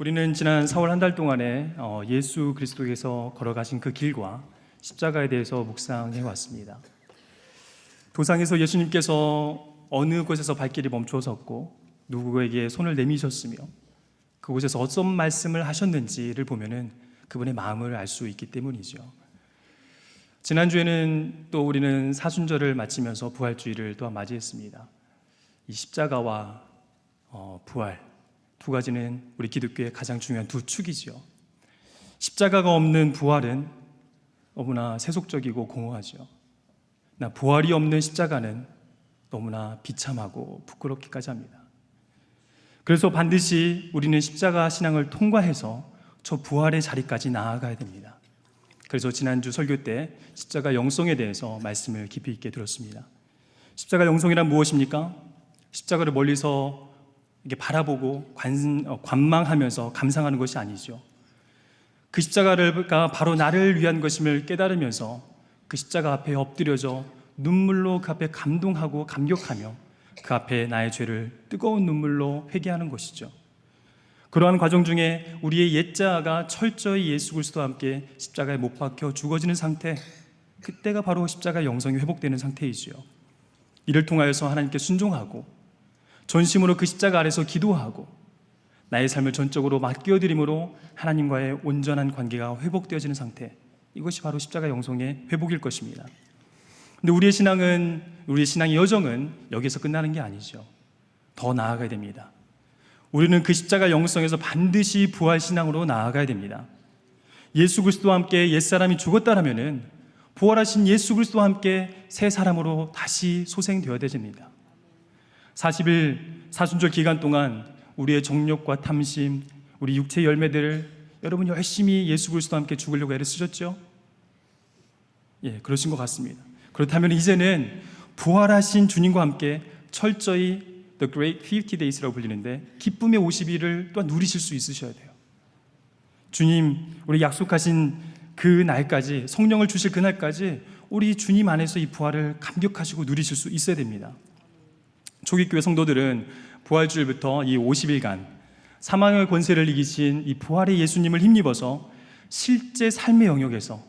우리는 지난 4월 한 달 동안에 예수 그리스도께서 걸어가신 그 길과 십자가에 대해서 묵상해 왔습니다. 도상에서 예수님께서 어느 곳에서 발길이 멈춰섰고 누구에게 손을 내미셨으며 그곳에서 어떤 말씀을 하셨는지를 보면은 그분의 마음을 알 수 있기 때문이죠. 지난주에는 또 우리는 사순절을 마치면서 부활주의를 또한 맞이했습니다. 이 십자가와 부활 두 가지는 우리 기독교의 가장 중요한 두 축이지요. 십자가가 없는 부활은 너무나 세속적이고 공허하죠. 부활이 없는 십자가는 너무나 비참하고 부끄럽기까지 합니다. 그래서 반드시 우리는 십자가 신앙을 통과해서 저 부활의 자리까지 나아가야 됩니다. 그래서 지난주 설교 때 십자가 영성에 대해서 말씀을 깊이 있게 들었습니다. 십자가 영성이란 무엇입니까? 십자가를 멀리서 이렇게 바라보고 관망하면서 감상하는 것이 아니죠. 그 십자가가 바로 나를 위한 것임을 깨달으면서 그 십자가 앞에 엎드려져 눈물로 그 앞에 감동하고 감격하며 그 앞에 나의 죄를 뜨거운 눈물로 회개하는 것이죠. 그러한 과정 중에 우리의 옛자가 철저히 예수 그리스도와 함께 십자가에 못 박혀 죽어지는 상태, 그때가 바로 십자가 영성이 회복되는 상태이지요. 이를 통하여서 하나님께 순종하고 전심으로 그 십자가 아래서 기도하고 나의 삶을 전적으로 맡겨드림으로 하나님과의 온전한 관계가 회복되어지는 상태, 이것이 바로 십자가 영성의 회복일 것입니다. 근데 우리의 신앙의 여정은 여기서 끝나는 게 아니죠. 더 나아가야 됩니다. 우리는 그 십자가 영성에서 반드시 부활신앙으로 나아가야 됩니다. 예수 그리스도와 함께 옛사람이 죽었다라면은 부활하신 예수 그리스도와 함께 새 사람으로 다시 소생되어야 됩니다. 40일 사순절 기간 동안 우리의 정욕과 탐심, 우리 육체의 열매들을 여러분 열심히 예수 그리스도와 함께 죽으려고 애를 쓰셨죠? 예, 그러신 것 같습니다. 그렇다면 이제는 부활하신 주님과 함께 철저히 The Great 50 Days라고 불리는데 기쁨의 50일을 또한 누리실 수 있으셔야 돼요. 주님, 우리 약속하신 그 날까지, 성령을 주실 그날까지 우리 주님 안에서 이 부활을 감격하시고 누리실 수 있어야 됩니다. 초기교회 성도들은 부활주일부터 이 50일간 사망의 권세를 이기신 이 부활의 예수님을 힘입어서 실제 삶의 영역에서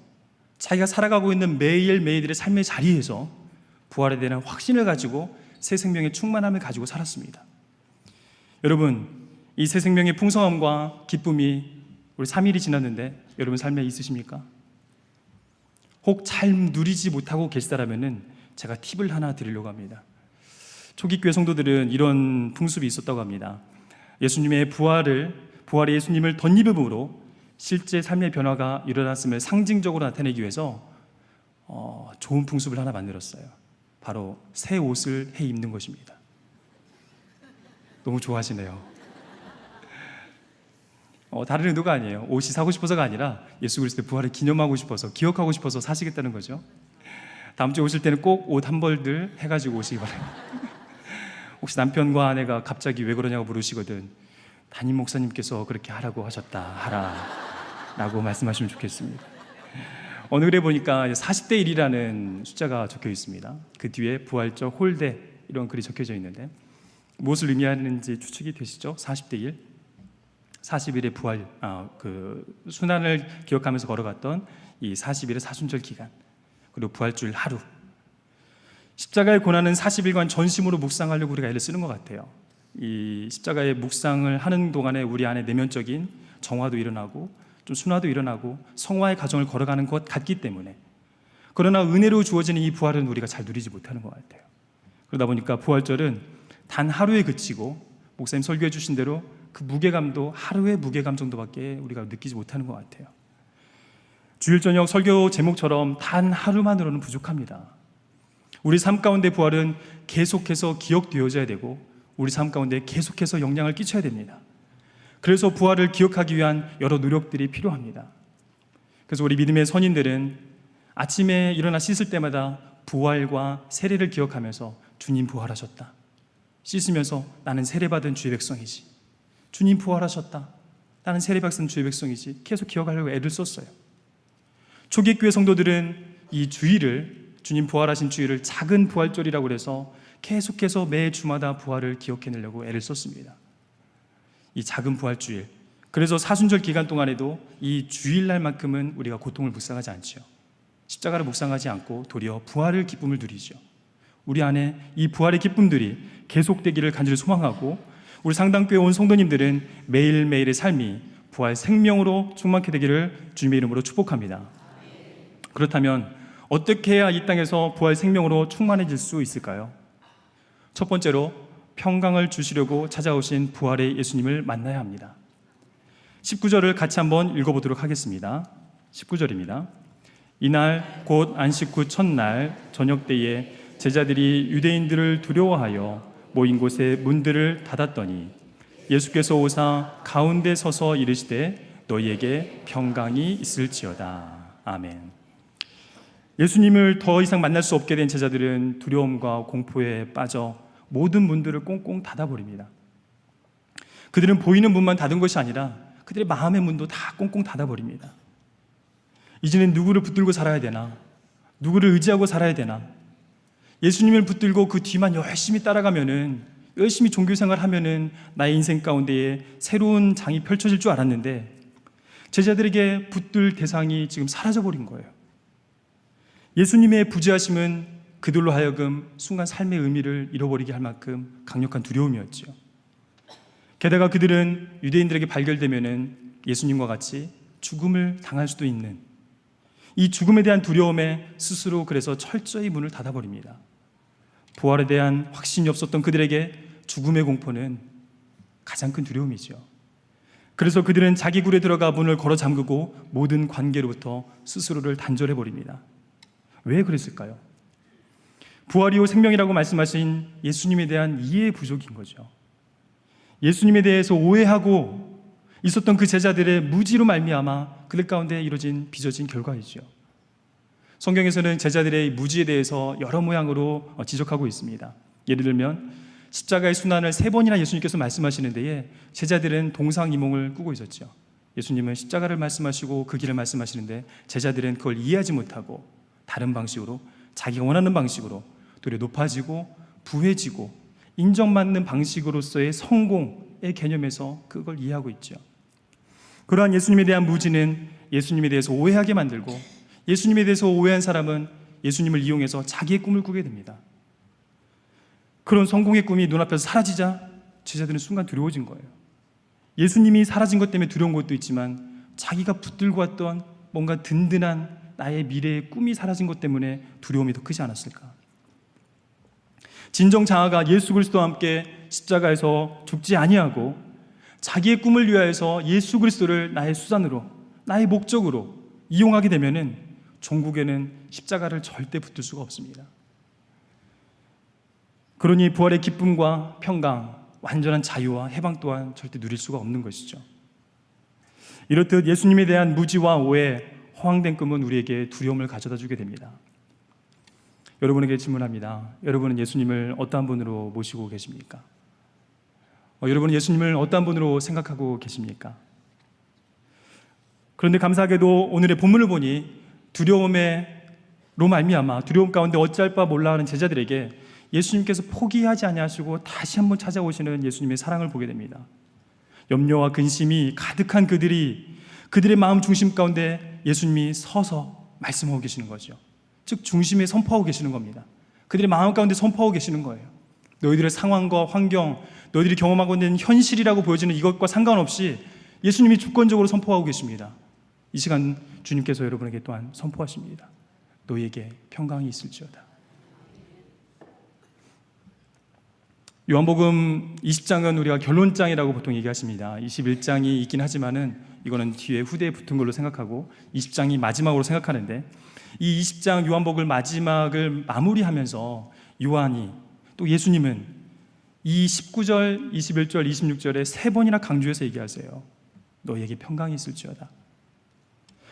자기가 살아가고 있는 매일매일의 삶의 자리에서 부활에 대한 확신을 가지고 새 생명의 충만함을 가지고 살았습니다. 여러분, 이 새 생명의 풍성함과 기쁨이 우리 3일이 지났는데 여러분 삶에 있으십니까? 혹 잘 누리지 못하고 계시다라면은 제가 팁을 하나 드리려고 합니다. 초기교회 성도들은 이런 풍습이 있었다고 합니다. 예수님의 부활의 예수님을 덧입음으로 실제 삶의 변화가 일어났음을 상징적으로 나타내기 위해서 좋은 풍습을 하나 만들었어요. 바로 새 옷을 해 입는 것입니다. 너무 좋아하시네요. 다른 의도가 아니에요. 옷이 사고 싶어서가 아니라 예수 그리스도의 부활을 기념하고 싶어서, 기억하고 싶어서 사시겠다는 거죠. 다음 주에 오실 때는 꼭 옷 한 벌들 해가지고 오시기 바랍니다. 혹시 남편과 아내가 갑자기 왜 그러냐고 물으시거든 담임 목사님께서 그렇게 하라고 하라 라고 말씀하시면 좋겠습니다. 어느 글에 보니까 40대 1이라는 숫자가 적혀 있습니다. 그 뒤에 부활절 홀대 이런 글이 적혀져 있는데 무엇을 의미하는지 추측이 되시죠? 40대 1, 40일의 부활, 그 순환을 기억하면서 걸어갔던 이 40일의 사순절 기간, 그리고 부활주일 하루, 십자가의 고난은 40일간 전심으로 묵상하려고 우리가 애를 쓰는 것 같아요. 이 십자가의 묵상을 하는 동안에 우리 안에 내면적인 정화도 일어나고 좀 순화도 일어나고 성화의 과정을 걸어가는 것 같기 때문에, 그러나 은혜로 주어지는 이 부활은 우리가 잘 누리지 못하는 것 같아요. 그러다 보니까 부활절은 단 하루에 그치고 목사님 설교해 주신 대로 그 무게감도 하루의 무게감 정도밖에 우리가 느끼지 못하는 것 같아요. 주일 저녁 설교 제목처럼 단 하루만으로는 부족합니다. 우리 삶 가운데 부활은 계속해서 기억되어져야 되고 우리 삶 가운데 계속해서 영향을 끼쳐야 됩니다. 그래서 부활을 기억하기 위한 여러 노력들이 필요합니다. 그래서 우리 믿음의 선인들은 아침에 일어나 씻을 때마다 부활과 세례를 기억하면서 주님 부활하셨다, 씻으면서 나는 세례받은 주의 백성이지, 주님 부활하셨다, 나는 세례받은 주의 백성이지, 계속 기억하려고 애를 썼어요. 초기교회 성도들은 이 주일을, 주님 부활하신 주일을 작은 부활절이라고 해서 계속해서 매 주마다 부활을 기억해내려고 애를 썼습니다. 이 작은 부활주일, 그래서 사순절 기간 동안에도 이 주일날만큼은 우리가 고통을 묵상하지 않죠. 십자가를 묵상하지 않고 도리어 부활의 기쁨을 누리죠. 우리 안에 이 부활의 기쁨들이 계속되기를 간절히 소망하고, 우리 상당교회 온 성도님들은 매일매일의 삶이 부활 생명으로 충만케 되기를 주님의 이름으로 축복합니다. 그렇다면 어떻게 해야 이 땅에서 부활 생명으로 충만해질 수 있을까요? 첫 번째로 평강을 주시려고 찾아오신 부활의 예수님을 만나야 합니다. 19절을 같이 한번 읽어보도록 하겠습니다. 19절입니다. 이날 곧 안식 후 첫날 저녁 때에 제자들이 유대인들을 두려워하여 모인 곳에 문들을 닫았더니 예수께서 오사 가운데 서서 이르시되 너희에게 평강이 있을지어다. 아멘. 예수님을 더 이상 만날 수 없게 된 제자들은 두려움과 공포에 빠져 모든 문들을 꽁꽁 닫아버립니다. 그들은 보이는 문만 닫은 것이 아니라 그들의 마음의 문도 다 꽁꽁 닫아버립니다. 이제는 누구를 붙들고 살아야 되나? 누구를 의지하고 살아야 되나? 예수님을 붙들고 그 뒤만 열심히 따라가면은, 열심히 종교생활 하면은 나의 인생 가운데에 새로운 장이 펼쳐질 줄 알았는데 제자들에게 붙들 대상이 지금 사라져버린 거예요. 예수님의 부재하심은 그들로 하여금 순간 삶의 의미를 잃어버리게 할 만큼 강력한 두려움이었죠. 게다가 그들은 유대인들에게 발견되면은 예수님과 같이 죽음을 당할 수도 있는 이 죽음에 대한 두려움에 스스로 그래서 철저히 문을 닫아버립니다. 부활에 대한 확신이 없었던 그들에게 죽음의 공포는 가장 큰 두려움이죠. 그래서 그들은 자기 굴에 들어가 문을 걸어 잠그고 모든 관계로부터 스스로를 단절해버립니다. 왜 그랬을까요? 부활이요 생명이라고 말씀하신 예수님에 대한 이해 부족인 거죠. 예수님에 대해서 오해하고 있었던 그 제자들의 무지로 말미암아 그들 가운데 이루어진 빚어진 결과이죠. 성경에서는 제자들의 무지에 대해서 여러 모양으로 지적하고 있습니다. 예를 들면 십자가의 순환을 3번이나 예수님께서 말씀하시는 데에 제자들은 동상이몽을 꾸고 있었죠. 예수님은 십자가를 말씀하시고 그 길을 말씀하시는데 제자들은 그걸 이해하지 못하고 다른 방식으로, 자기가 원하는 방식으로 도리어 높아지고 부해지고 인정받는 방식으로서의 성공의 개념에서 그걸 이해하고 있죠. 그러한 예수님에 대한 무지는 예수님에 대해서 오해하게 만들고, 예수님에 대해서 오해한 사람은 예수님을 이용해서 자기의 꿈을 꾸게 됩니다. 그런 성공의 꿈이 눈앞에서 사라지자 제자들은 순간 두려워진 거예요. 예수님이 사라진 것 때문에 두려운 것도 있지만 자기가 붙들고 왔던 뭔가 든든한 나의 미래의 꿈이 사라진 것 때문에 두려움이 더 크지 않았을까? 진정 장하가 예수 그리스도와 함께 십자가에서 죽지 아니하고 자기의 꿈을 위하여서 예수 그리스도를 나의 수단으로, 나의 목적으로 이용하게 되면은 종국에는 십자가를 절대 붙들 수가 없습니다. 그러니 부활의 기쁨과 평강, 완전한 자유와 해방 또한 절대 누릴 수가 없는 것이죠. 이렇듯 예수님에 대한 무지와 오해, 허황된 꿈은 우리에게 두려움을 가져다 주게 됩니다. 여러분에게 질문합니다. 여러분은 예수님을 어떠한 분으로 모시고 계십니까? 여러분은 예수님을 어떠한 분으로 생각하고 계십니까? 그런데 감사하게도 오늘의 본문을 보니 두려움 가운데 어찌할 바 몰라 하는 제자들에게 예수님께서 포기하지 아니하시고 다시 한번 찾아오시는 예수님의 사랑을 보게 됩니다. 염려와 근심이 가득한 그들의 마음 중심 가운데 예수님이 서서 말씀하고 계시는 거죠. 즉 중심에 선포하고 계시는 겁니다. 그들의 마음 가운데 선포하고 계시는 거예요. 너희들의 상황과 환경, 너희들이 경험하고 있는 현실이라고 보여지는 이것과 상관없이 예수님이 주권적으로 선포하고 계십니다. 이 시간 주님께서 여러분에게 또한 선포하십니다. 너희에게 평강이 있을지어다. 요한복음 20장은 우리가 결론장이라고 보통 얘기하십니다. 21장이 있긴 하지만은 이거는 뒤에 후대에 붙은 걸로 생각하고 20장이 마지막으로 생각하는데, 이 20장 요한복음 마지막을 마무리하면서 요한이 또 예수님은 이 19절, 21절, 26절에 3번이나 강조해서 얘기하세요. 너희에게 평강이 있을지어다.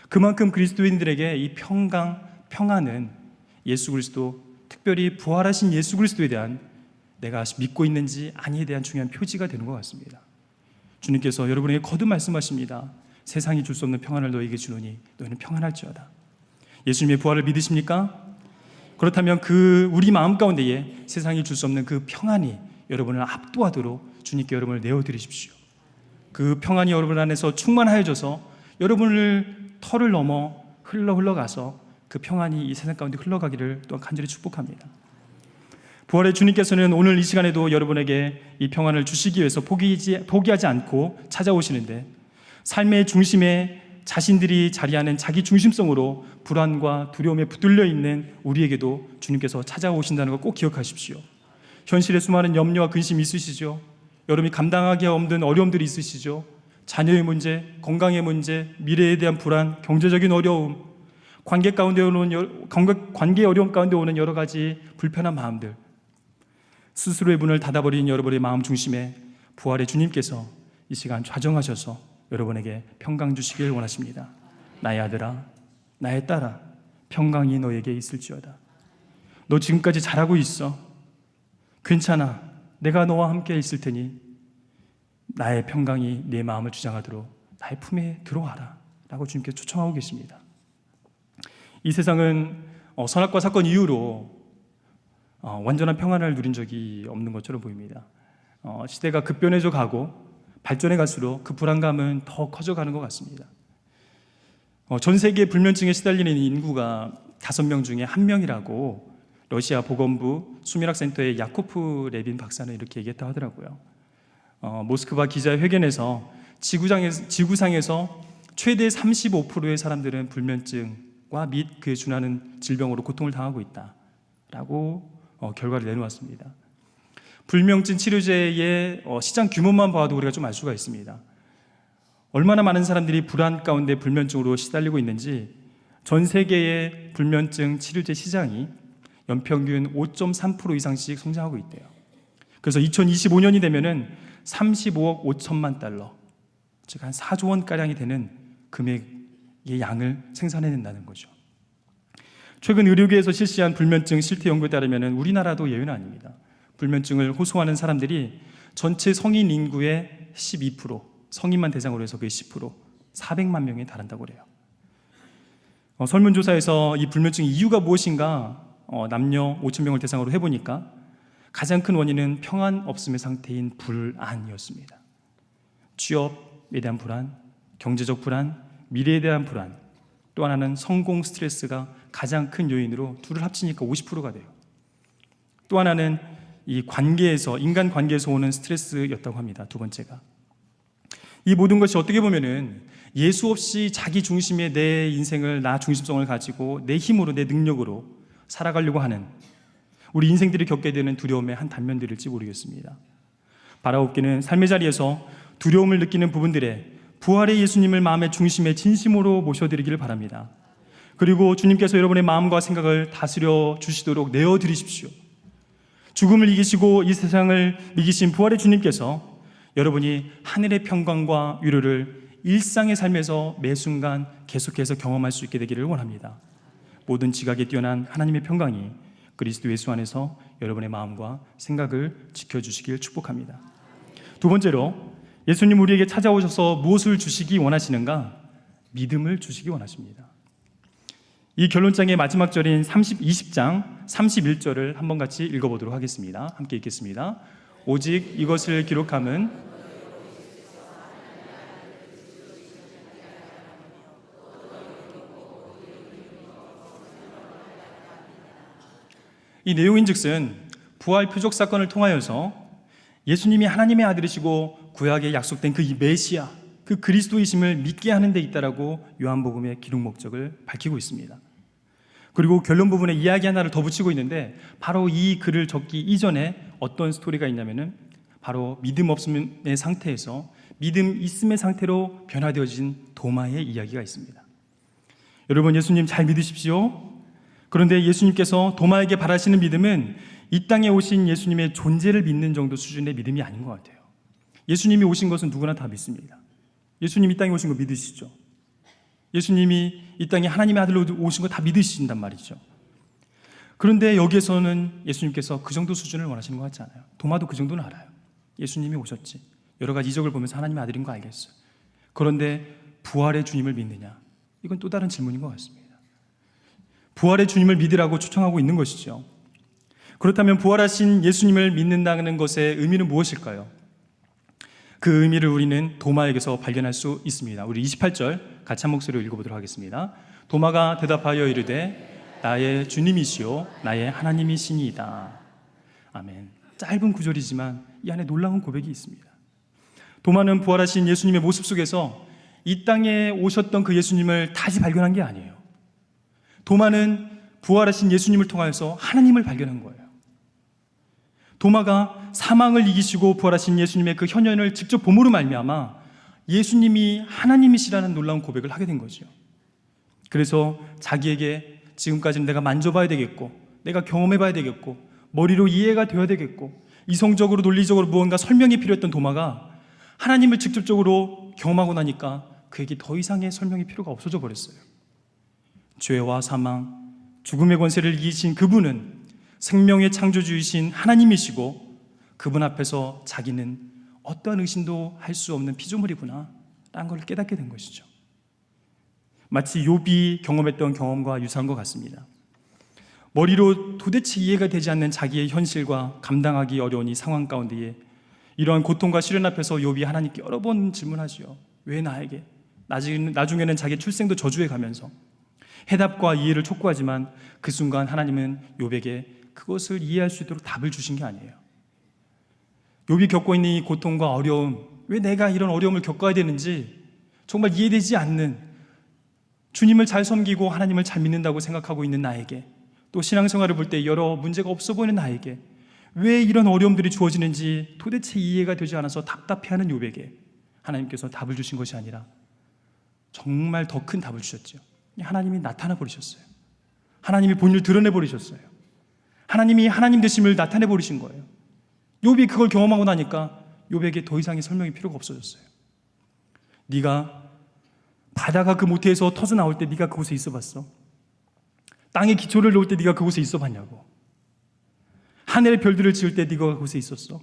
그만큼 그리스도인들에게 이 평안은 예수 그리스도, 특별히 부활하신 예수 그리스도에 대한 내가 믿고 있는지 아니에 대한 중요한 표지가 되는 것 같습니다. 주님께서 여러분에게 거듭 말씀하십니다. 세상이 줄 수 없는 평안을 너희에게 주노니 너희는 평안할지어다. 예수님의 부활을 믿으십니까? 그렇다면 우리 마음 가운데에 세상이 줄 수 없는 그 평안이 여러분을 압도하도록 주님께 여러분을 내어드리십시오. 그 평안이 여러분 안에서 충만하여져서 여러분을 터를 넘어 흘러가서 그 평안이 이 세상 가운데 흘러가기를 또한 간절히 축복합니다. 부활의 주님께서는 오늘 이 시간에도 여러분에게 이 평안을 주시기 위해서 포기하지 않고 찾아오시는데, 삶의 중심에 자신들이 자리하는 자기 중심성으로 불안과 두려움에 붙들려 있는 우리에게도 주님께서 찾아오신다는 걸 꼭 기억하십시오. 현실에 수많은 염려와 근심이 있으시죠. 여러분이 감당하기 힘든 어려움들이 있으시죠. 자녀의 문제, 건강의 문제, 미래에 대한 불안, 경제적인 어려움, 관계의 어려움 가운데 오는 여러 가지 불편한 마음들, 스스로의 문을 닫아버린 여러분의 마음 중심에 부활의 주님께서 이 시간 좌정하셔서 여러분에게 평강 주시길 원하십니다. 나의 아들아, 나의 딸아, 평강이 너에게 있을지어다. 너 지금까지 잘하고 있어. 괜찮아. 내가 너와 함께 있을 테니 나의 평강이 내 마음을 주장하도록 나의 품에 들어와라 라고 주님께서 초청하고 계십니다. 이 세상은 선악과 사건 이후로 완전한 평안을 누린 적이 없는 것처럼 보입니다. 시대가 급변해져 가고 발전해 갈수록 그 불안감은 더 커져가는 것 같습니다. 전 세계 불면증에 시달리는 인구가 5명 중에 1명이라고 러시아 보건부 수민학센터의 야코프 레빈 박사는 이렇게 얘기했다고 하더라고요. 모스크바 기자회견에서 지구상에서 최대 35%의 사람들은 불면증과 및 그에 준하는 질병으로 고통을 당하고 있다라고 결과를 내놓았습니다. 불면증 치료제의 시장 규모만 봐도 우리가 좀 알 수가 있습니다. 얼마나 많은 사람들이 불안 가운데 불면증으로 시달리고 있는지 전 세계의 불면증 치료제 시장이 연평균 5.3% 이상씩 성장하고 있대요. 그래서 2025년이 되면은 35억 5천만 달러, 즉 한 4조 원가량이 되는 금액의 양을 생산해낸다는 거죠. 최근 의료계에서 실시한 불면증 실태 연구에 따르면 우리나라도 예외는 아닙니다. 불면증을 호소하는 사람들이 전체 성인 인구의 12%, 성인만 대상으로 해서 그의 10%, 400만 명에 달한다고 그래요. 설문조사에서 이 불면증의 이유가 무엇인가 남녀 5천 명을 대상으로 해보니까 가장 큰 원인은 평안 없음의 상태인 불안이었습니다. 취업에 대한 불안, 경제적 불안, 미래에 대한 불안, 또 하나는 성공 스트레스가 가장 큰 요인으로 둘을 합치니까 50%가 돼요. 또 하나는 이 인간 관계에서 오는 스트레스였다고 합니다. 두 번째가. 이 모든 것이 어떻게 보면은 예수 없이 자기 중심의 내 인생을, 나 중심성을 가지고 내 힘으로, 내 능력으로 살아가려고 하는 우리 인생들이 겪게 되는 두려움의 한 단면들일지 모르겠습니다. 바라옵기는 삶의 자리에서 두려움을 느끼는 부분들에 부활의 예수님을 마음의 중심에 진심으로 모셔드리기를 바랍니다. 그리고 주님께서 여러분의 마음과 생각을 다스려 주시도록 내어드리십시오. 죽음을 이기시고 이 세상을 이기신 부활의 주님께서 여러분이 하늘의 평강과 위로를 일상의 삶에서 매 순간 계속해서 경험할 수 있게 되기를 원합니다. 모든 지각에 뛰어난 하나님의 평강이 그리스도 예수 안에서 여러분의 마음과 생각을 지켜주시길 축복합니다. 두 번째로, 예수님 우리에게 찾아오셔서 무엇을 주시기 원하시는가? 믿음을 주시기 원하십니다. 이 결론장의 마지막 절인 20장 31절을 한번 같이 읽어보도록 하겠습니다. 함께 읽겠습니다. 오직 이것을 기록함은 이 내용인즉슨 부활 표적 사건을 통하여서 예수님이 하나님의 아들이시고 구약에 약속된 그 메시아, 그 그리스도이심을 믿게 하는 데 있다라고 요한복음의 기록 목적을 밝히고 있습니다. 그리고 결론 부분에 이야기 하나를 더 붙이고 있는데, 바로 이 글을 적기 이전에 어떤 스토리가 있냐면은 바로 믿음 없음의 상태에서 믿음 있음의 상태로 변화되어진 도마의 이야기가 있습니다. 여러분, 예수님 잘 믿으십시오. 그런데 예수님께서 도마에게 바라시는 믿음은 이 땅에 오신 예수님의 존재를 믿는 정도 수준의 믿음이 아닌 것 같아요. 예수님이 오신 것은 누구나 다 믿습니다. 예수님이 이 땅에 오신 거 믿으시죠? 예수님이 이 땅에 하나님의 아들로 오신 거 다 믿으신단 말이죠. 그런데 여기에서는 예수님께서 그 정도 수준을 원하시는 것 같지 않아요. 도마도 그 정도는 알아요. 예수님이 오셨지. 여러 가지 이적을 보면서 하나님의 아들인 거 알겠어요. 그런데 부활의 주님을 믿느냐? 이건 또 다른 질문인 것 같습니다. 부활의 주님을 믿으라고 초청하고 있는 것이죠. 그렇다면 부활하신 예수님을 믿는다는 것의 의미는 무엇일까요? 그 의미를 우리는 도마에게서 발견할 수 있습니다. 우리 28절 같이 한 목소리로 읽어보도록 하겠습니다. 도마가 대답하여 이르되 나의 주님이시요 나의 하나님이시니이다. 아멘. 짧은 구절이지만 이 안에 놀라운 고백이 있습니다. 도마는 부활하신 예수님의 모습 속에서 이 땅에 오셨던 그 예수님을 다시 발견한 게 아니에요. 도마는 부활하신 예수님을 통하여서 하나님을 발견한 거예요. 도마가 사망을 이기시고 부활하신 예수님의 그 현현을 직접 봄으로 말미암아 예수님이 하나님이시라는 놀라운 고백을 하게 된 거죠. 그래서 자기에게 지금까지는 내가 만져봐야 되겠고, 내가 경험해봐야 되겠고, 머리로 이해가 되어야 되겠고, 이성적으로 논리적으로 무언가 설명이 필요했던 도마가 하나님을 직접적으로 경험하고 나니까 그에게 더 이상의 설명이 필요가 없어져 버렸어요. 죄와 사망, 죽음의 권세를 이기신 그분은 생명의 창조주이신 하나님이시고 그분 앞에서 자기는 어떠한 의심도 할 수 없는 피조물이구나 라는 걸 깨닫게 된 것이죠. 마치 욥이 경험했던 경험과 유사한 것 같습니다. 머리로 도대체 이해가 되지 않는 자기의 현실과 감당하기 어려운 이 상황 가운데에 이러한 고통과 시련 앞에서 욥이 하나님께 여러 번 질문하지요. 왜 나에게? 나중에는 자기 출생도 저주해 가면서 해답과 이해를 촉구하지만 그 순간 하나님은 욥에게 그것을 이해할 수 있도록 답을 주신 게 아니에요. 욥이 겪고 있는 이 고통과 어려움, 왜 내가 이런 어려움을 겪어야 되는지 정말 이해되지 않는, 주님을 잘 섬기고 하나님을 잘 믿는다고 생각하고 있는 나에게, 또 신앙생활을 볼 때 여러 문제가 없어 보이는 나에게 왜 이런 어려움들이 주어지는지 도대체 이해가 되지 않아서 답답해하는 욥에게 하나님께서 답을 주신 것이 아니라 정말 더 큰 답을 주셨죠. 하나님이 나타나 버리셨어요. 하나님이 본인을 드러내 버리셨어요. 하나님이 하나님 되심을 나타내 버리신 거예요. 욥이 그걸 경험하고 나니까 욥에게 더 이상의 설명이 필요가 없어졌어요. 네가 바다가 그 모태에서 터져 나올 때 네가 그곳에 있어 봤어? 땅에 기초를 놓을 때 네가 그곳에 있어 봤냐고. 하늘의 별들을 지을 때 네가 그곳에 있었어?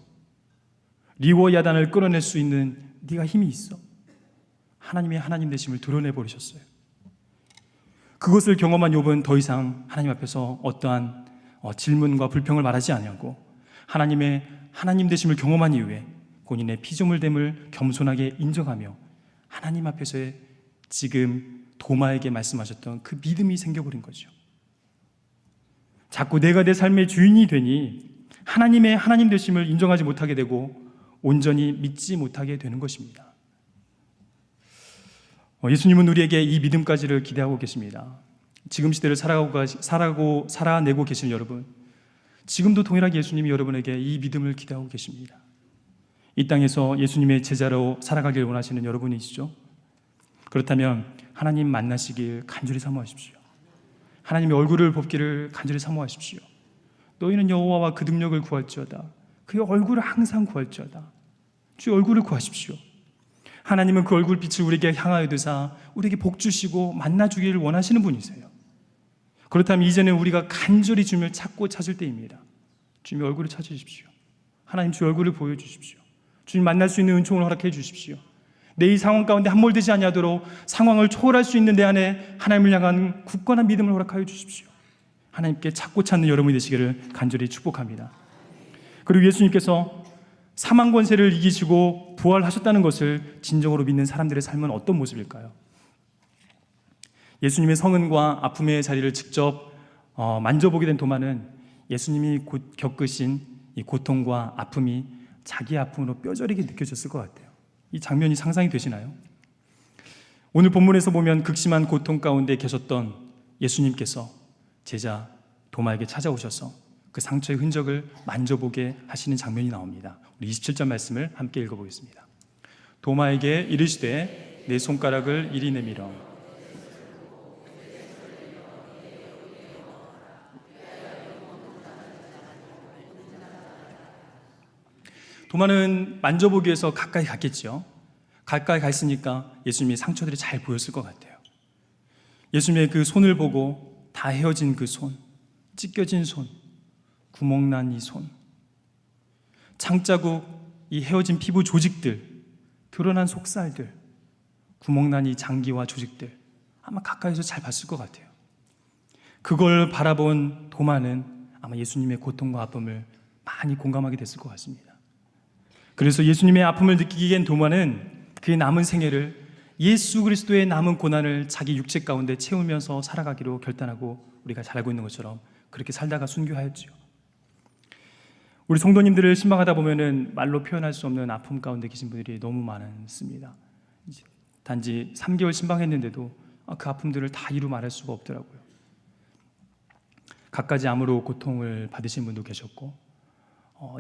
리워 야단을 끌어낼 수 있는 네가 힘이 있어? 하나님의 하나님 되심을 드러내 버리셨어요. 그것을 경험한 욥은 더 이상 하나님 앞에서 어떠한 질문과 불평을 말하지 아니하고 하나님의 하나님 되심을 경험한 이후에 본인의 피조물됨을 겸손하게 인정하며 하나님 앞에서의 지금 도마에게 말씀하셨던 그 믿음이 생겨버린 거죠. 자꾸 내가 내 삶의 주인이 되니 하나님의 하나님 되심을 인정하지 못하게 되고 온전히 믿지 못하게 되는 것입니다. 예수님은 우리에게 이 믿음까지를 기대하고 계십니다. 지금 시대를 살아내고 계시는 여러분, 지금도 동일하게 예수님이 여러분에게 이 믿음을 기대하고 계십니다. 이 땅에서 예수님의 제자로 살아가길 원하시는 여러분이시죠? 그렇다면 하나님 만나시길 간절히 사모하십시오. 하나님의 얼굴을 봅기를 간절히 사모하십시오. 너희는 여호와와 그 능력을 구할지어다. 그의 얼굴을 항상 구할지어다. 주의 얼굴을 구하십시오. 하나님은 그 얼굴 빛을 우리에게 향하여 드사 우리에게 복 주시고 만나 주기를 원하시는 분이세요. 그렇다면 이제는 우리가 간절히 주님을 찾고 찾을 때입니다. 주님의 얼굴을 찾으십시오. 하나님 주의 얼굴을 보여주십시오. 주님 만날 수 있는 은총을 허락해 주십시오. 내 이 상황 가운데 함몰되지 아니하도록 상황을 초월할 수 있는 내 안에 하나님을 향한 굳건한 믿음을 허락하여 주십시오. 하나님께 찾고 찾는 여러분이 되시기를 간절히 축복합니다. 그리고 예수님께서 사망 권세를 이기시고 부활하셨다는 것을 진정으로 믿는 사람들의 삶은 어떤 모습일까요? 예수님의 성은과 아픔의 자리를 직접 만져보게 된 도마는 예수님이 겪으신 이 고통과 아픔이 자기 아픔으로 뼈저리게 느껴졌을 것 같아요. 이 장면이 상상이 되시나요? 오늘 본문에서 보면 극심한 고통 가운데 계셨던 예수님께서 제자 도마에게 찾아오셔서 그 상처의 흔적을 만져보게 하시는 장면이 나옵니다. 우리 27절 말씀을 함께 읽어보겠습니다. 도마에게 이르시되 내 손가락을 이리 내밀어. 도마는 만져보기 위해서 가까이 갔겠죠. 가까이 갔으니까 예수님의 상처들이 잘 보였을 것 같아요. 예수님의 그 손을 보고 다 헤어진 그 손, 찢겨진 손, 구멍난 이 손, 창자국, 이 헤어진 피부 조직들, 드러난 속살들, 구멍난 이 장기와 조직들, 아마 가까이서 잘 봤을 것 같아요. 그걸 바라본 도마는 아마 예수님의 고통과 아픔을 많이 공감하게 됐을 것 같습니다. 그래서 예수님의 아픔을 느끼기엔 도마는 그의 남은 생애를 예수 그리스도의 남은 고난을 자기 육체 가운데 채우면서 살아가기로 결단하고 우리가 잘 알고 있는 것처럼 그렇게 살다가 순교하였지요. 우리 성도님들을 신방하다 보면은 말로 표현할 수 없는 아픔 가운데 계신 분들이 너무 많습니다. 단지 3개월 신방했는데도 그 아픔들을 다 이루 말할 수가 없더라고요. 갖가지 암으로 고통을 받으신 분도 계셨고,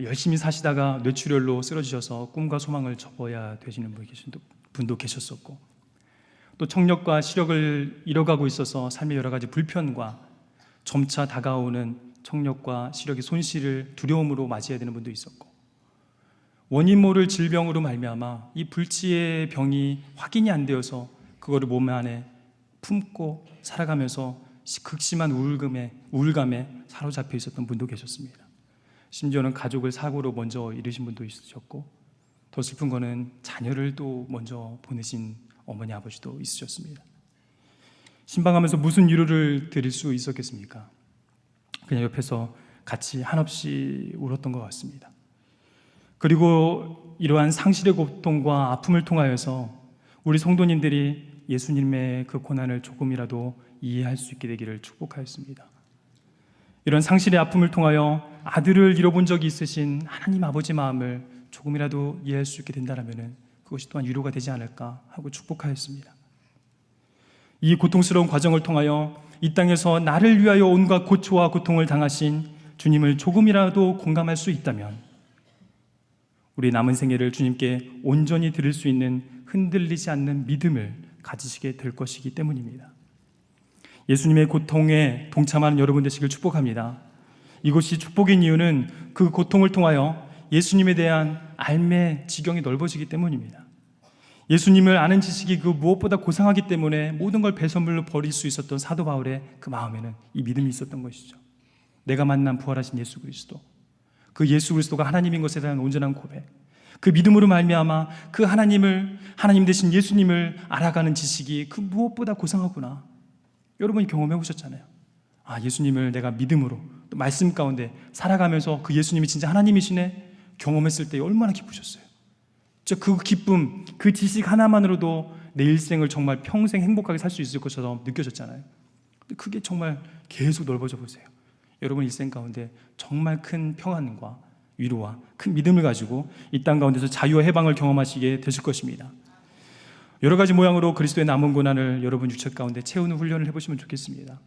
열심히 사시다가 뇌출혈로 쓰러지셔서 꿈과 소망을 접어야 되시는 분도 계셨었고, 또 청력과 시력을 잃어가고 있어서 삶의 여러 가지 불편과 점차 다가오는 청력과 시력의 손실을 두려움으로 맞이해야 되는 분도 있었고, 원인 모를 질병으로 말미암아 이 불치의 병이 확인이 안 되어서 그거를 몸 안에 품고 살아가면서 극심한 우울감에 사로잡혀 있었던 분도 계셨습니다. 심지어는 가족을 사고로 먼저 잃으신 분도 있으셨고, 더 슬픈 거는 자녀를 또 먼저 보내신 어머니 아버지도 있으셨습니다. 신방하면서 무슨 위로를 드릴 수 있었겠습니까? 그냥 옆에서 같이 한없이 울었던 것 같습니다. 그리고 이러한 상실의 고통과 아픔을 통하여서 우리 성도님들이 예수님의 그 고난을 조금이라도 이해할 수 있게 되기를 축복하였습니다. 이런 상실의 아픔을 통하여 아들을 잃어본 적이 있으신 하나님 아버지 마음을 조금이라도 이해할 수 있게 된다면 그것이 또한 위로가 되지 않을까 하고 축복하였습니다. 이 고통스러운 과정을 통하여 이 땅에서 나를 위하여 온갖 고초와 고통을 당하신 주님을 조금이라도 공감할 수 있다면 우리 남은 생애를 주님께 온전히 드릴 수 있는 흔들리지 않는 믿음을 가지시게 될 것이기 때문입니다. 예수님의 고통에 동참하는 여러분 되시길 축복합니다. 이것이 축복인 이유는 그 고통을 통하여 예수님에 대한 알매 지경이 넓어지기 때문입니다. 예수님을 아는 지식이 그 무엇보다 고상하기 때문에 모든 걸 배설물로 버릴 수 있었던 사도 바울의 그 마음에는 이 믿음이 있었던 것이죠. 내가 만난 부활하신 예수 그리스도, 그 예수 그리스도가 하나님인 것에 대한 온전한 고백, 그 믿음으로 말미암아 그 하나님 되신 예수님을 알아가는 지식이 그 무엇보다 고상하구나. 여러분이 경험해 보셨잖아요. 예수님을 내가 믿음으로 또 말씀 가운데 살아가면서 그 예수님이 진짜 하나님이시네 경험했을 때 얼마나 기쁘셨어요. 그 기쁨, 그 지식 하나만으로도 내 일생을 정말 평생 행복하게 살 수 있을 것처럼 느껴졌잖아요. 그게 정말 계속 넓어져 보세요. 여러분 일생 가운데 정말 큰 평안과 위로와 큰 믿음을 가지고 이 땅 가운데서 자유와 해방을 경험하시게 되실 것입니다. 여러 가지 모양으로 그리스도의 남은 고난을 여러분 육체 가운데 채우는 훈련을 해보시면 좋겠습니다.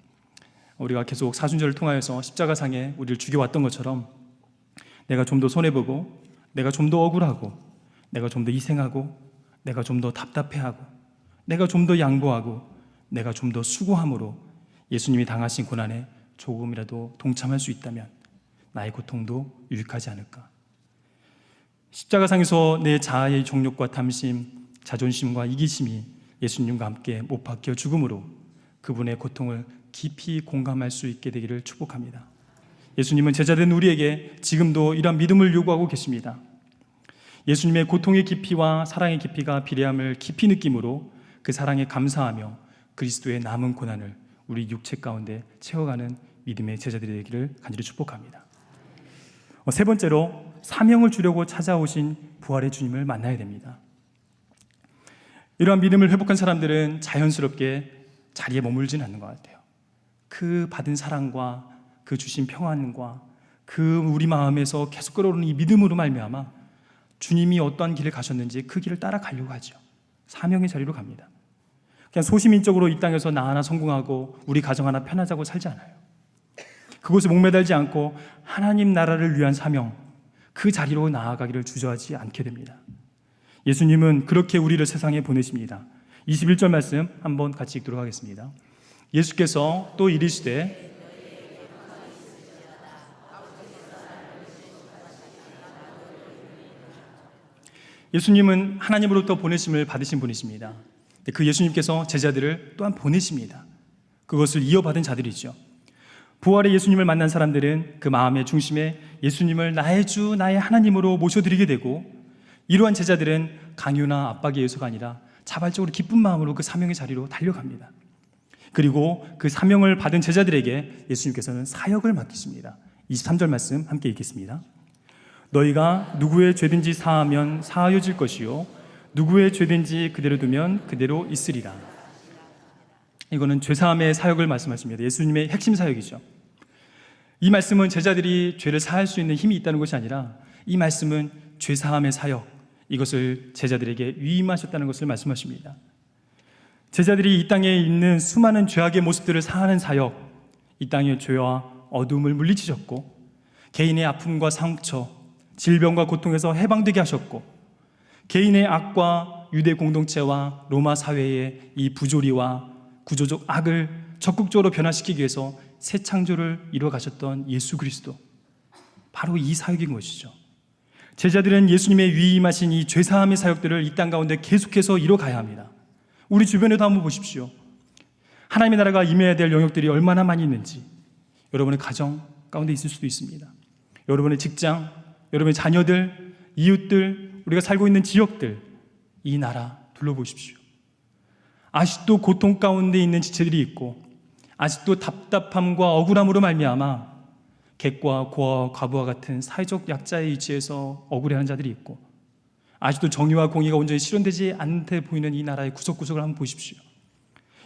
우리가 계속 사순절을 통하여서 십자가상에 우리를 죽여왔던 것처럼 내가 좀 더 손해보고, 내가 좀 더 억울하고, 내가 좀 더 희생하고, 내가 좀 더 답답해하고, 내가 좀 더 양보하고, 내가 좀 더 수고함으로 예수님이 당하신 고난에 조금이라도 동참할 수 있다면 나의 고통도 유익하지 않을까. 십자가상에서 내 자아의 정욕과 탐심, 자존심과 이기심이 예수님과 함께 못 박혀 죽음으로 그분의 고통을 깊이 공감할 수 있게 되기를 축복합니다. 예수님은 제자된 우리에게 지금도 이러한 믿음을 요구하고 계십니다. 예수님의 고통의 깊이와 사랑의 깊이가 비례함을 깊이 느낌으로 그 사랑에 감사하며 그리스도의 남은 고난을 우리 육체 가운데 채워가는 믿음의 제자들이 되기를 간절히 축복합니다. 세 번째로 사명을 주려고 찾아오신 부활의 주님을 만나야 됩니다. 이러한 믿음을 회복한 사람들은 자연스럽게 자리에 머물지는 않는 것 같아요. 그 받은 사랑과 그 주신 평안과 그 우리 마음에서 계속 끓어오르는 이 믿음으로 말미암아 주님이 어떠한 길을 가셨는지 그 길을 따라가려고 하죠. 사명의 자리로 갑니다. 그냥 소시민적으로 이 땅에서 나 하나 성공하고 우리 가정 하나 편하자고 살지 않아요. 그곳에 목매달지 않고 하나님 나라를 위한 사명, 그 자리로 나아가기를 주저하지 않게 됩니다. 예수님은 그렇게 우리를 세상에 보내십니다. 21절 말씀 한번 같이 읽도록 하겠습니다. 예수께서 또 이르시되 예수님은 하나님으로부터 보내심을 받으신 분이십니다. 그 예수님께서 제자들을 또한 보내십니다. 그것을 이어받은 자들이죠. 부활의 예수님을 만난 사람들은 그 마음의 중심에 예수님을 나의 주, 나의 하나님으로 모셔드리게 되고, 이러한 제자들은 강요나 압박에 의해서가 아니라 자발적으로 기쁜 마음으로 그 사명의 자리로 달려갑니다. 그리고 그 사명을 받은 제자들에게 예수님께서는 사역을 맡기십니다. 23절 말씀 함께 읽겠습니다. 너희가 누구의 죄든지 사하면 사하여질 것이요 누구의 죄든지 그대로 두면 그대로 있으리라. 이거는 죄사함의 사역을 말씀하십니다. 예수님의 핵심 사역이죠. 이 말씀은 제자들이 죄를 사할 수 있는 힘이 있다는 것이 아니라 이 말씀은 죄사함의 사역, 이것을 제자들에게 위임하셨다는 것을 말씀하십니다. 제자들이 이 땅에 있는 수많은 죄악의 모습들을 사하는 사역, 이 땅의 죄와 어둠을 물리치셨고 개인의 아픔과 상처, 질병과 고통에서 해방되게 하셨고 개인의 악과 유대 공동체와 로마 사회의 이 부조리와 구조적 악을 적극적으로 변화시키기 위해서 새 창조를 이루어 가셨던 예수 그리스도, 바로 이 사역인 것이죠. 제자들은 예수님의 위임하신 이 죄사함의 사역들을 이 땅 가운데 계속해서 이뤄가야 합니다. 우리 주변에도 한번 보십시오. 하나님의 나라가 임해야 될 영역들이 얼마나 많이 있는지. 여러분의 가정 가운데 있을 수도 있습니다. 여러분의 직장, 여러분의 자녀들, 이웃들, 우리가 살고 있는 지역들, 이 나라 둘러보십시오. 아직도 고통 가운데 있는 지체들이 있고 아직도 답답함과 억울함으로 말미암아 객과 고아와 과부와 같은 사회적 약자의 위치에서 억울해하는 자들이 있고 아직도 정의와 공의가 온전히 실현되지 않는 듯 보이는 이 나라의 구석구석을 한번 보십시오.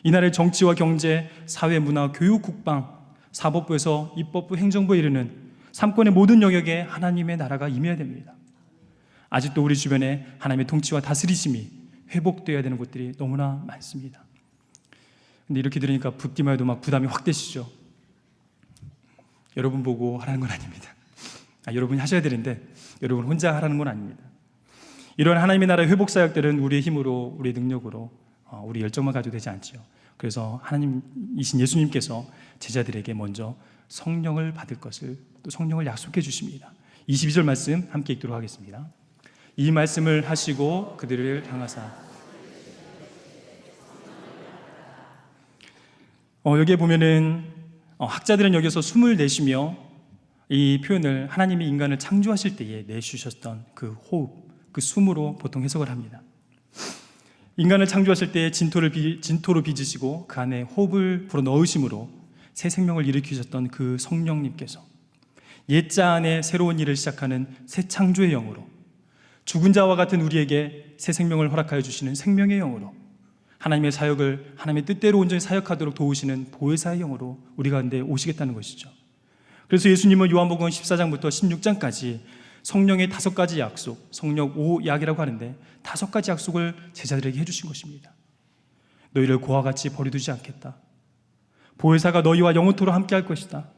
이 나라의 정치와 경제, 사회, 문화, 교육, 국방, 사법부에서 입법부, 행정부에 이르는 삼권의 모든 영역에 하나님의 나라가 임해야 됩니다. 아직도 우리 주변에 하나님의 통치와 다스리심이 회복되어야 되는 곳들이 너무나 많습니다. 근데 이렇게 들으니까 듣기만 해도 막 부담이 확 되시죠? 여러분 보고 하라는 건 아닙니다. 여러분이 하셔야 되는데 여러분 혼자 하라는 건 아닙니다. 이런 하나님의 나라의 회복 사역들은 우리의 힘으로, 우리의 능력으로, 우리 열정만 가지고 되지 않죠. 그래서 하나님이신 예수님께서 제자들에게 먼저 성령을 받을 것을, 또 성령을 약속해 주십니다. 22절 말씀 함께 읽도록 하겠습니다. 이 말씀을 하시고 그들을 향하사. 여기에 보면은 학자들은 여기서 숨을 내쉬며 이 표현을 하나님이 인간을 창조하실 때에 내쉬셨던 그 호흡, 그 숨으로 보통 해석을 합니다. 인간을 창조하실 때 진토로 빚으시고 그 안에 호흡을 불어넣으심으로 새 생명을 일으키셨던 그 성령님께서 옛자 안에 새로운 일을 시작하는 새 창조의 영으로, 죽은 자와 같은 우리에게 새 생명을 허락하여 주시는 생명의 영으로, 하나님의 사역을 하나님의 뜻대로 온전히 사역하도록 도우시는 보혜사의 영으로 우리 가운데 오시겠다는 것이죠. 그래서 예수님은 요한복음 14장부터 16장까지 성령의 5가지 약속, 성령 5약이라고 하는데 5가지 약속을 제자들에게 해주신 것입니다. 너희를 고와 같이 버려두지 않겠다. 보혜사가 너희와 영원토록 함께 할 것이다.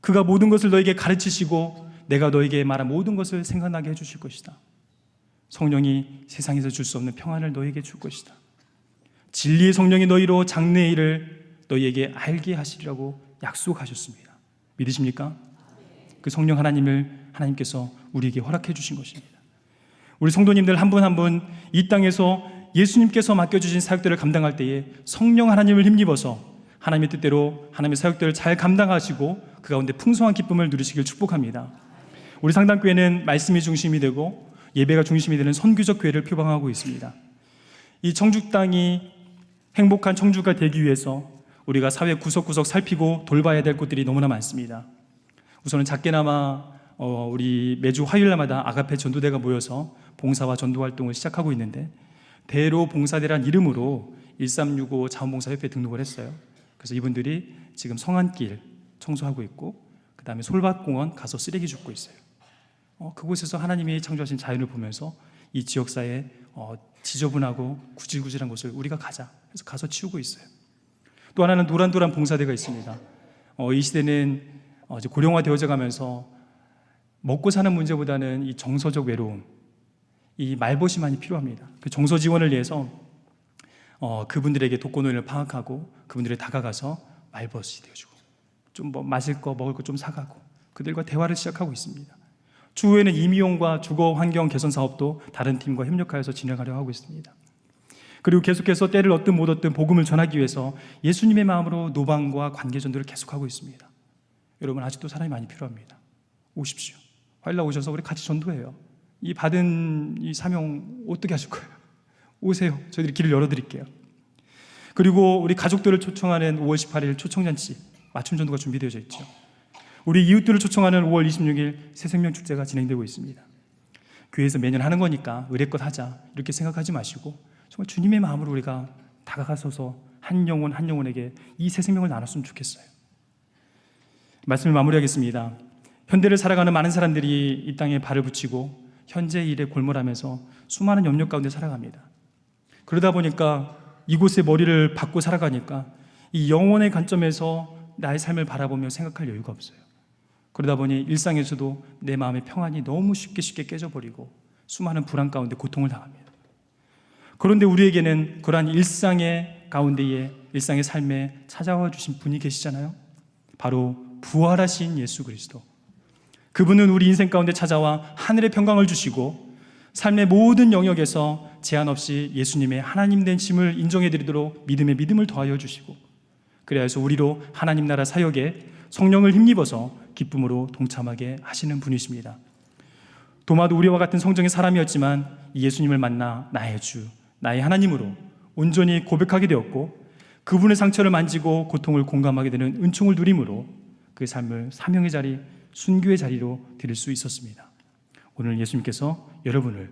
그가 모든 것을 너희에게 가르치시고 내가 너희에게 말한 모든 것을 생각나게 해주실 것이다. 성령이 세상에서 줄 수 없는 평안을 너희에게 줄 것이다. 진리의 성령이 너희로 장래의 일을 너희에게 알게 하시리라고 약속하셨습니다. 믿으십니까? 그 성령 하나님께서 우리에게 허락해 주신 것입니다. 우리 성도님들 한 분 한 분 이 땅에서 예수님께서 맡겨주신 사역들을 감당할 때에 성령 하나님을 힘입어서 하나님의 뜻대로 하나님의 사역들을 잘 감당하시고 그 가운데 풍성한 기쁨을 누리시길 축복합니다. 우리 상담교회는 말씀이 중심이 되고 예배가 중심이 되는 선교적 교회를 표방하고 있습니다. 이 청주 땅이 행복한 청주가 되기 위해서 우리가 사회 구석구석 살피고 돌봐야 될 곳들이 너무나 많습니다. 우선은 작게나마 우리 매주 화요일마다 아가페 전도대가 모여서 봉사와 전도 활동을 시작하고 있는데 대로 봉사대란 이름으로 1365 자원봉사협회에 등록을 했어요. 그래서 이분들이 지금 성안길 청소하고 있고 그 다음에 솔밭공원 가서 쓰레기 줍고 있어요. 그곳에서 하나님이 창조하신 자연을 보면서 이 지역사회에 지저분하고 구질구질한 곳을 우리가 가자 그래서 가서 치우고 있어요. 또 하나는 노란도란 봉사대가 있습니다. 이 시대는 이제 고령화되어져 가면서 먹고 사는 문제보다는 이 정서적 외로움, 이 말벗이 많이 필요합니다. 그 정서 지원을 위해서 그분들에게 독거노인을 파악하고 그분들에 다가가서 말벗이 되어주고 좀 뭐 마실 거 먹을 거 좀 사가고 그들과 대화를 시작하고 있습니다. 추후에는 임의용과 주거 환경 개선 사업도 다른 팀과 협력하여서 진행하려고 하고 있습니다. 그리고 계속해서 때를 얻든 못 얻든 복음을 전하기 위해서 예수님의 마음으로 노방과 관계 전도를 계속하고 있습니다. 여러분 아직도 사람이 많이 필요합니다. 오십시오. 화요일날 오셔서 우리 같이 전도해요. 이 받은 이 사명 어떻게 하실 거예요? 오세요. 저희들이 길을 열어드릴게요. 그리고 우리 가족들을 초청하는 5월 18일 초청잔치 맞춤 전도가 준비되어져 있죠. 우리 이웃들을 초청하는 5월 26일 새생명 축제가 진행되고 있습니다. 교회에서 매년 하는 거니까 의례껏 하자 이렇게 생각하지 마시고 정말 주님의 마음으로 우리가 다가가서서 한 영혼 한 영혼에게 이 새생명을 나눴으면 좋겠어요. 말씀을 마무리하겠습니다. 현대를 살아가는 많은 사람들이 이 땅에 발을 붙이고 현재 일에 골몰하면서 수많은 염려 가운데 살아갑니다. 그러다 보니까 이곳에 머리를 박고 살아가니까 이 영혼의 관점에서 나의 삶을 바라보며 생각할 여유가 없어요. 그러다 보니 일상에서도 내 마음의 평안이 너무 쉽게 깨져버리고 수많은 불안 가운데 고통을 당합니다. 그런데 우리에게는 그러한 일상의 가운데에 일상의 삶에 찾아와 주신 분이 계시잖아요. 바로 부활하신 예수 그리스도. 그분은 우리 인생 가운데 찾아와 하늘의 평강을 주시고 삶의 모든 영역에서 제한 없이 예수님의 하나님 되심을 인정해드리도록 믿음을 더하여 주시고, 그래야 해서 우리로 하나님 나라 사역에 성령을 힘입어서 기쁨으로 동참하게 하시는 분이십니다. 도마도 우리와 같은 성정의 사람이었지만 이 예수님을 만나 나의 주, 나의 하나님으로 온전히 고백하게 되었고, 그분의 상처를 만지고 고통을 공감하게 되는 은총을 누림으로 그 삶을 사명의 자리, 순교의 자리로 드릴 수 있었습니다. 오늘 예수님께서 여러분을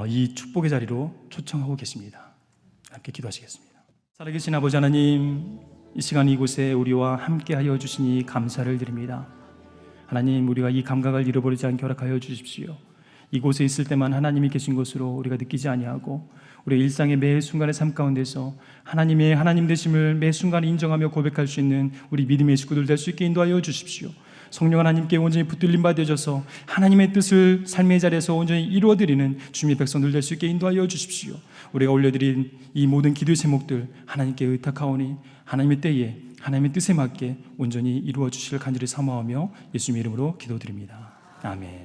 이 축복의 자리로 초청하고 계십니다. 함께 기도하시겠습니다. 살아계신 아버지 하나님, 이 시간 이곳에 우리와 함께하여 주시니 감사를 드립니다. 하나님, 우리가 이 감각을 잃어버리지 않게 허락하여 주십시오. 이곳에 있을 때만 하나님이 계신 것으로 우리가 느끼지 아니하고 우리의 일상의 매 순간의 삶 가운데서 하나님의 하나님 되심을 매 순간 인정하며 고백할 수 있는 우리 믿음의 식구들 될 수 있게 인도하여 주십시오. 성령 하나님께 온전히 붙들림 받으셔서 하나님의 뜻을 삶의 자리에서 온전히 이루어드리는 주님의 백성들 될 수 있게 인도하여 주십시오. 우리가 올려드린 이 모든 기도의 제목들 하나님께 의탁하오니 하나님의 때에 하나님의 뜻에 맞게 온전히 이루어 주시길 간절히 사모하며 예수님의 이름으로 기도드립니다. 아멘.